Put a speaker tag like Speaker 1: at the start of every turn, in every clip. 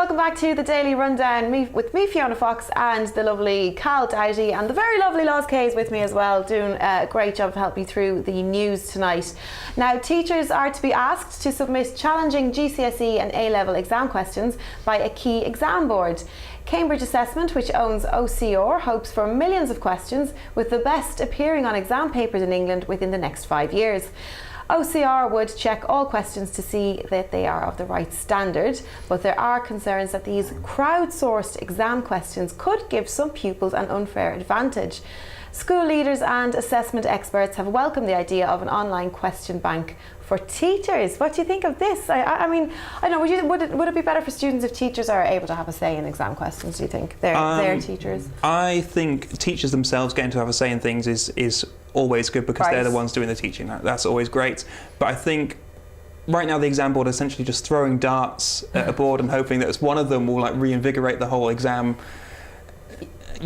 Speaker 1: welcome back to the Daily Rundown with me, Fiona Fox, and the lovely Cal Doughty, and the very lovely Loz Kays with me as well, doing a great job of helping me through the news tonight. Now, teachers are to be asked to submit challenging GCSE and A-level exam questions by a key exam board. Cambridge Assessment, which owns OCR, hopes for millions of questions, with the best appearing on exam papers in England within the next 5 years. OCR would check all questions to see that they are of the right standard, but there are concerns that these crowdsourced exam questions could give some pupils an unfair advantage. School leaders and assessment experts have welcomed the idea of an online question bank for teachers. What do you think of this? I mean, I don't know, would it be better for students if teachers are able to have a say in exam questions, do you think? They're teachers.
Speaker 2: I think teachers themselves getting to have a say in things is always good, because they're the ones doing the teaching. That's always great. But I think right now the exam board is essentially just throwing darts at a board and hoping that one of them will like reinvigorate the whole exam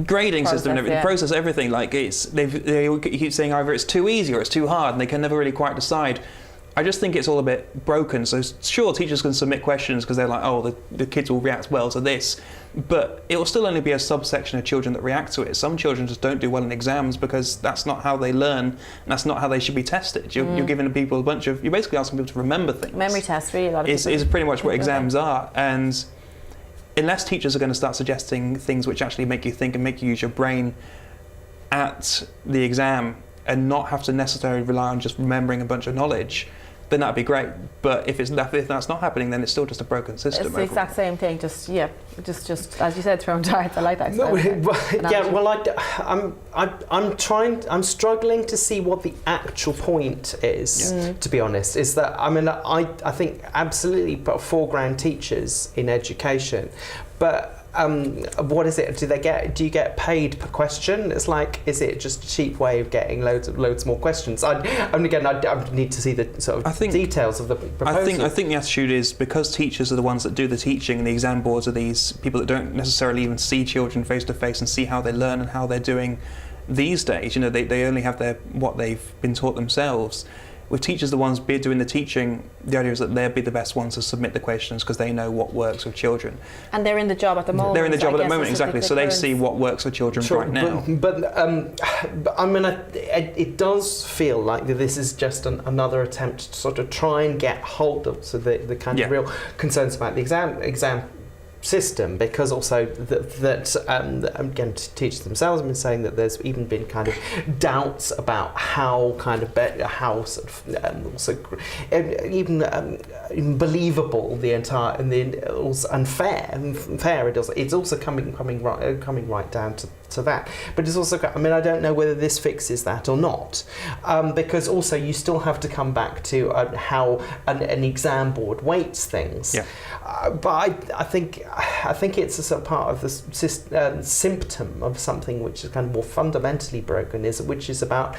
Speaker 2: grading system and everything, process everything. Like they keep saying either it's too easy or it's too hard, and they can never really quite decide. I just think it's all a bit broken. So sure, teachers can submit questions because they're like, oh, the kids will react well to this, but it will still only be a subsection of children that react to it. Some children just don't do well in exams because that's not how they learn, and that's not how they should be tested. You're giving people you're basically asking people to remember things.
Speaker 1: Memory tests, really, a lot of people.
Speaker 2: Is pretty much what exams are. And unless teachers are going to start suggesting things which actually make you think and make you use your brain at the exam and not have to necessarily rely on just remembering a bunch of knowledge, then that'd be great. But if that's not happening, then it's still just a broken system.
Speaker 1: It's the exact same thing. Just as you said, throwing darts. I like that.
Speaker 3: I'm struggling to see what the actual point is. To be honest, is that I think absolutely put foreground teachers in education, but. What is it? Do you get paid per question? It's like, is it just a cheap way of getting loads more questions? I need to see the sort of details of the proposal.
Speaker 2: I think the attitude is because teachers are the ones that do the teaching, and the exam boards are these people that don't necessarily even see children face to face and see how they learn and how they're doing these days. They only have what they've been taught themselves. With teachers, the ones doing the teaching, the idea is that they'll be the best ones to submit the questions because they know what works with children.
Speaker 1: And they're in the job at the moment.
Speaker 2: They're in the job at the moment, exactly. So they see what works for children right now.
Speaker 3: But it does feel like that this is just another attempt to sort of try and get hold of the kind of real concerns about the exam system, because also again, teachers themselves have been saying that there's even been kind of doubts about how kind of even believable the entire and unfair it is. It's also coming right down to that. But it's also, I don't know whether this fixes that or not, because also you still have to come back to how an exam board weights things.
Speaker 2: Yeah.
Speaker 3: But I think it's a sort of part of the symptom of something which is kind of more fundamentally broken, which is about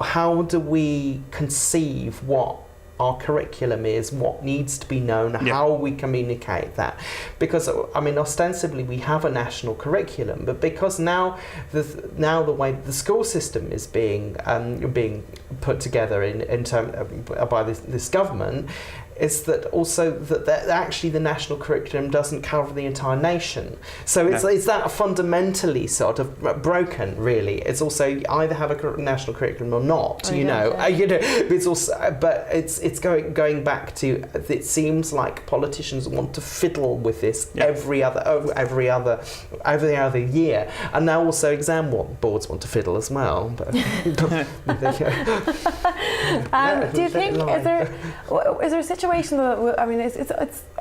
Speaker 3: how do we conceive what our curriculum is, what needs to be known, how we communicate that. Because ostensibly we have a national curriculum, but because now the way the school system is being put together in by this government, is that also that actually the national curriculum doesn't cover the entire nation. So it's that fundamentally sort of broken, really. It's also either have a national curriculum or not. It's also, but it's going back to, it seems like politicians want to fiddle with this every other year, and now also exam boards want to fiddle as well. But
Speaker 1: do you think is there a situation that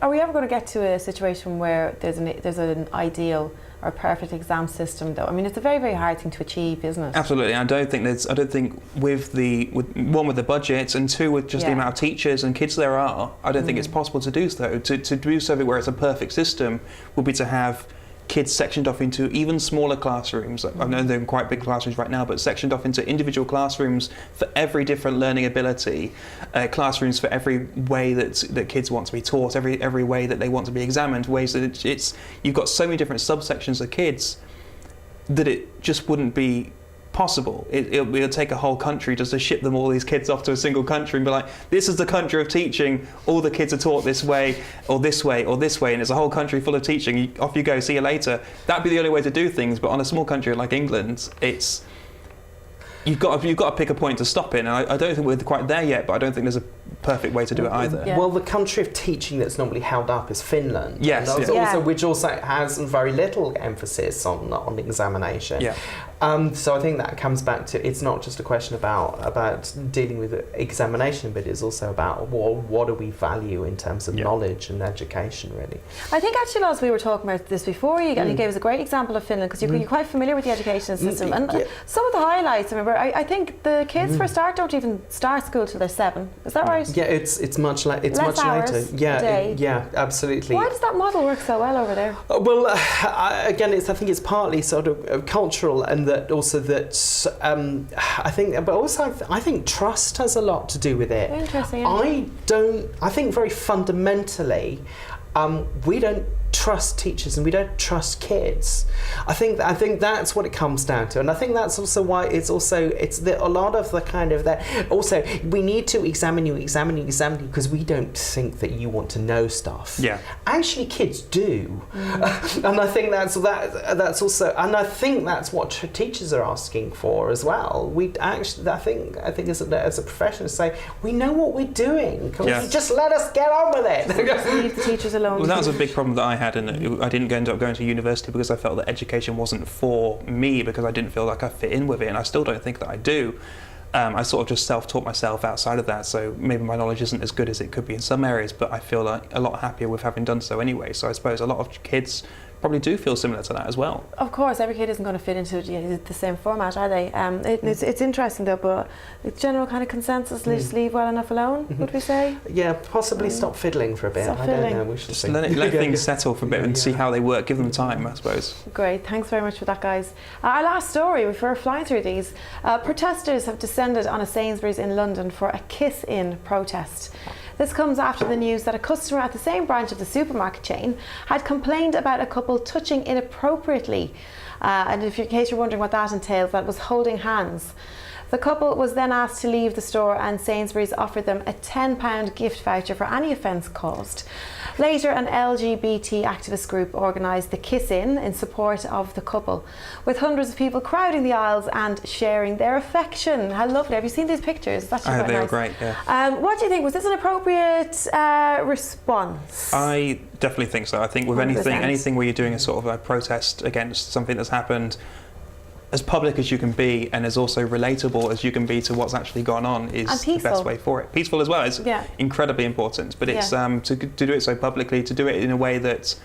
Speaker 1: are we ever going to get to a situation where there's an ideal or perfect exam system, though? It's a very, very hard thing to achieve, isn't it?
Speaker 2: Absolutely. I don't think with the budget, and two, with just the amount of teachers and kids there are, I don't think it's possible to do so. To do something where it's a perfect system would be to have kids sectioned off into even smaller classrooms. I know they're in quite big classrooms right now, but sectioned off into individual classrooms for every different learning ability, classrooms for every way that kids want to be taught, every way that they want to be examined, ways that you've got so many different subsections of kids that it just wouldn't be possible. It'll take a whole country just to ship them all these kids off to a single country and be like, this is the country of teaching. All the kids are taught this way, or this way, or this way, and it's a whole country full of teaching. Off you go. See you later. That'd be the only way to do things. But on a small country like England, it's you've got to pick a point to stop in. And I don't think we're quite there yet, but I don't think there's a perfect way to do it either.
Speaker 1: Yeah.
Speaker 3: Well, the country of teaching that's normally held up is Finland.
Speaker 2: Yes,
Speaker 3: and
Speaker 2: yeah.
Speaker 3: also, which also has very little emphasis on examination.
Speaker 2: Yeah.
Speaker 3: So I think that comes back to, it's not just a question about dealing with examination, but it's also about what do we value in terms of knowledge and education, really.
Speaker 1: I think actually, Loz, we were talking about this before, and you gave us a great example of Finland, because you're quite familiar with the education system. And some of the highlights, I remember, I think the kids for a start don't even start school till they're 7. Is that right?
Speaker 3: Yeah, it's much later.
Speaker 1: Hours
Speaker 3: Yeah,
Speaker 1: a day.
Speaker 3: Yeah, absolutely.
Speaker 1: Why does that model work so well over there?
Speaker 3: Well, again, I think it's partly sort of cultural, and that also that I think, but also I think trust has a lot to do with it.
Speaker 1: Interesting. Yeah.
Speaker 3: I think very fundamentally, we don't trust teachers and we don't trust kids. I think that's what it comes down to, and I think that's also why it's a lot of the kind of that. Also, we need to examine you because we don't think that you want to know stuff.
Speaker 2: Yeah.
Speaker 3: Actually, kids do, and I think that's also, and I think that's what teachers are asking for as well. We actually, I think as a profession, say we know what we're doing. Can you just let us get on with it?
Speaker 1: Just leave the teachers alone.
Speaker 2: Well, that was a big problem that I had, and I didn't end up going to university because I felt that education wasn't for me, because I didn't feel like I fit in with it, and I still don't think that I do. I sort of just self-taught myself outside of that, so maybe my knowledge isn't as good as it could be in some areas, but I feel like a lot happier with having done so anyway. So I suppose a lot of kids probably do feel similar to that as well.
Speaker 1: Of course, every kid isn't going to fit into the same format, are they? It's interesting though, but it's general kind of consensus, just leave well enough alone, would we say?
Speaker 3: Yeah, possibly stop fiddling for a bit.
Speaker 1: Stop
Speaker 3: I
Speaker 1: fiddling.
Speaker 3: don't know, we should
Speaker 2: Just
Speaker 3: see.
Speaker 2: let things settle for a bit and see how they work. Give them time, I suppose.
Speaker 1: Great, thanks very much for that, guys. Our last story, before flying through these, protesters have descended on a Sainsbury's in London for a kiss-in protest. This comes after the news that a customer at the same branch of the supermarket chain had complained about a couple touching inappropriately. And in case you're wondering what that entails, that was holding hands. The couple was then asked to leave the store, and Sainsbury's offered them a £10 gift voucher for any offence caused. Later, an LGBT activist group organised the Kiss-In support of the couple, with hundreds of people crowding the aisles and sharing their affection. How lovely. Have you seen these pictures? It's actually quite
Speaker 2: They
Speaker 1: nice.
Speaker 2: were great, yeah.
Speaker 1: What do you think? Was this an appropriate response?
Speaker 2: I definitely think so. I think with
Speaker 1: 100%.
Speaker 2: anything where you're doing a sort of a protest against something that's happened, as public as you can be and as also relatable as you can be to what's actually gone on is the best way for it. Peaceful as well is incredibly important, but it's to do it so publicly, to do it in a way that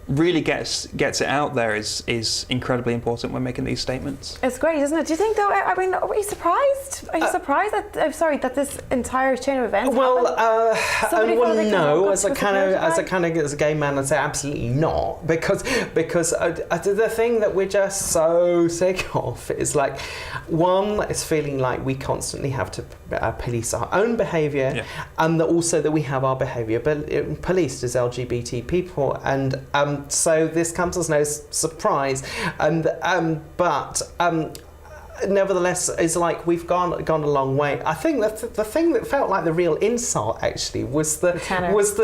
Speaker 2: really gets it out there is incredibly important when making these statements.
Speaker 1: It's great, isn't it? Do you think though, I mean, are you surprised? Are you surprised that this entire chain of events happened?
Speaker 3: No, as a gay man, I'd say absolutely not, because the thing that we're just so sick of is like, one, it's feeling like we constantly have to police our own behaviour, and also that we have our behaviour policed as LGBT people, and so this comes as no surprise, and but nevertheless, it's like we've gone a long way. I think that the thing that felt like the real insult actually was the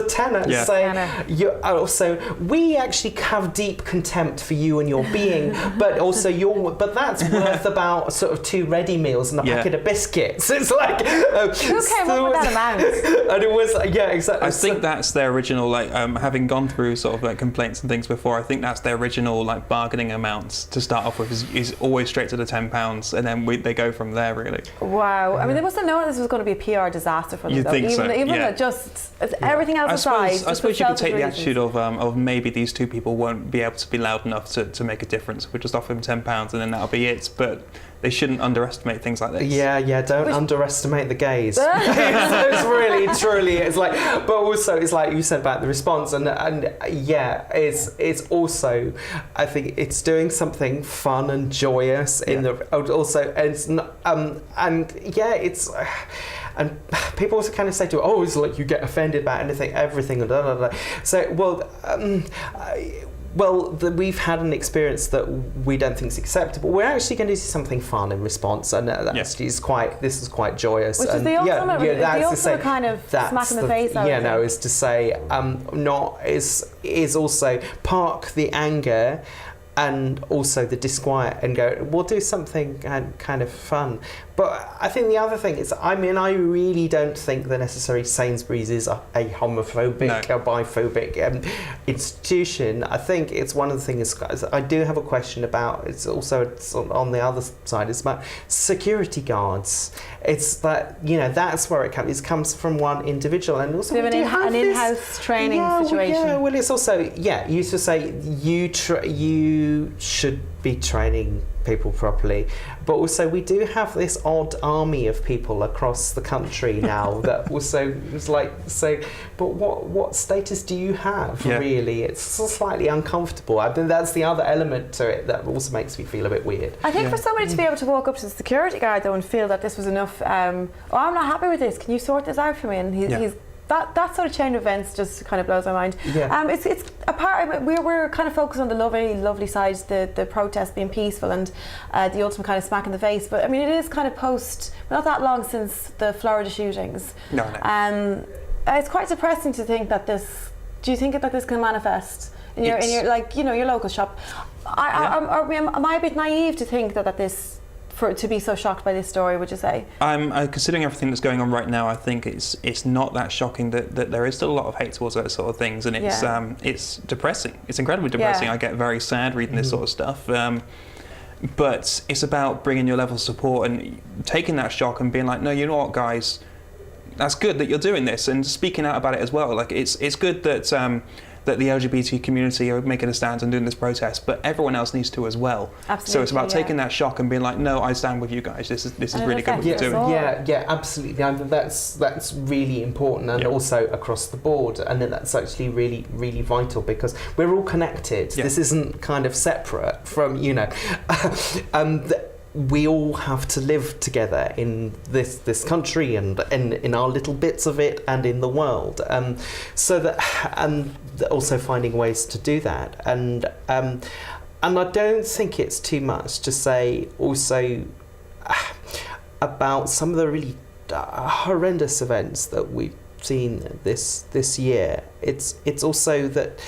Speaker 3: tenor saying, so we actually have deep contempt for you and your being, but also but that's worth about sort of 2 ready meals and a packet of biscuits. It's like
Speaker 1: who came up with that amount?
Speaker 3: And it was exactly.
Speaker 2: I think that's their original, like having gone through sort of like complaints and things before. I think that's their original like bargaining amounts to start off with is always straight to the £10. And then they go from there, really.
Speaker 1: Wow. I mean, they must have known this was going to be a PR disaster for them.
Speaker 2: You'd think so,
Speaker 1: even just everything else aside.
Speaker 2: I suppose you could take the attitude of maybe these 2 people won't be able to be loud enough to make a difference. We'll just offer them £10 and then that'll be it. But they shouldn't underestimate things like this.
Speaker 3: Don't underestimate the gays. It's really, truly, it's like, but also it's like you said about the response, and it's also, I think it's doing something fun and joyous in the also, and it's not, it's. And people also kind of say to it, it's like you get offended about everything, and da da da. So, we've had an experience that we don't think is acceptable. We're actually going to do something fun in response, and that actually is quite joyous.
Speaker 1: Which is
Speaker 3: and
Speaker 1: the ultimate,
Speaker 3: that's
Speaker 1: the
Speaker 3: to say,
Speaker 1: ultimate kind of smack in the face.
Speaker 3: Is to say, is also park the anger and also the disquiet and go, we'll do something kind of fun. But I think the other thing is, I really don't think that necessarily Sainsbury's is a homophobic or biphobic institution. I think it's one of the things I do have a question about. It's on the other side. It's about security guards. It's that, that's where it comes. It comes from one individual, and also
Speaker 1: an in-house training situation.
Speaker 3: Well, it's also you used to say you should be training people properly, but also we do have this odd army of people across the country now that also was like say, but what status do you have really? It's slightly uncomfortable. I think that's the other element to it that also makes me feel a bit weird.
Speaker 1: I think for somebody to be able to walk up to the security guard though and feel that this was enough, I'm not happy with this, can you sort this out for me? And he's that sort of chain of events just kind of blows my mind. It's a part. We're kind of focused on the lovely side, the protest being peaceful and the ultimate kind of smack in the face. But I mean, it is kind of not that long since the Florida shootings.
Speaker 2: No.
Speaker 1: It's quite depressing to think that this. Do you think that this can manifest in your your local shop? Am I a bit naive to think that this? To be so shocked by this story, would you say?
Speaker 2: Considering everything that's going on right now, I think it's not that shocking that there is still a lot of hate towards those sort of things, and it's depressing. It's incredibly depressing. I get very sad reading this sort of stuff. But it's about bringing your level of support and taking that shock and being like, no, you know what, guys, that's good that you're doing this, and speaking out about it as well. Like it's good that. That the LGBT community are making a stand and doing this protest, but everyone else needs to as well.
Speaker 1: Absolutely,
Speaker 2: so it's about taking that shock and being like, no, I stand with you guys. This is really good what you're doing.
Speaker 3: Yeah, absolutely. That's really important, and also across the board. And then that's actually really, really vital because we're all connected. Yeah. This isn't kind of separate from we all have to live together in this country and in our little bits of it and in the world. So that and also finding ways to do that. And I don't think it's too much to say also about some of the really horrendous events that we've seen this year. It's also that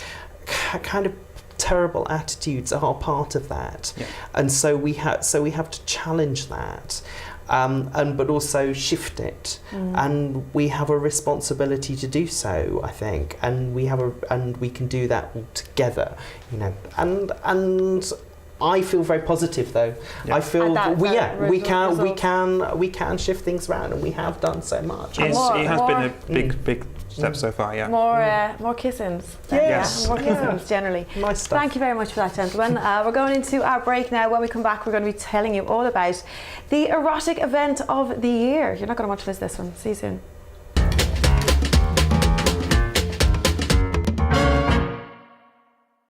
Speaker 3: kind of terrible attitudes are part of that, and so we have to challenge that, but also shift it, and we have a responsibility to do so, I think, and we can do that all together, and I feel very positive though. I feel we can shift things around, and we have done so much.
Speaker 2: It has been a big step so far,
Speaker 1: More kissings.
Speaker 2: Yes.
Speaker 1: More kissings generally.
Speaker 3: Nice stuff.
Speaker 1: Thank you very much for that, gentlemen. We're going into our break now. When we come back, we're going to be telling you all about the erotic event of the year. You're not going to want to miss this one. See you soon.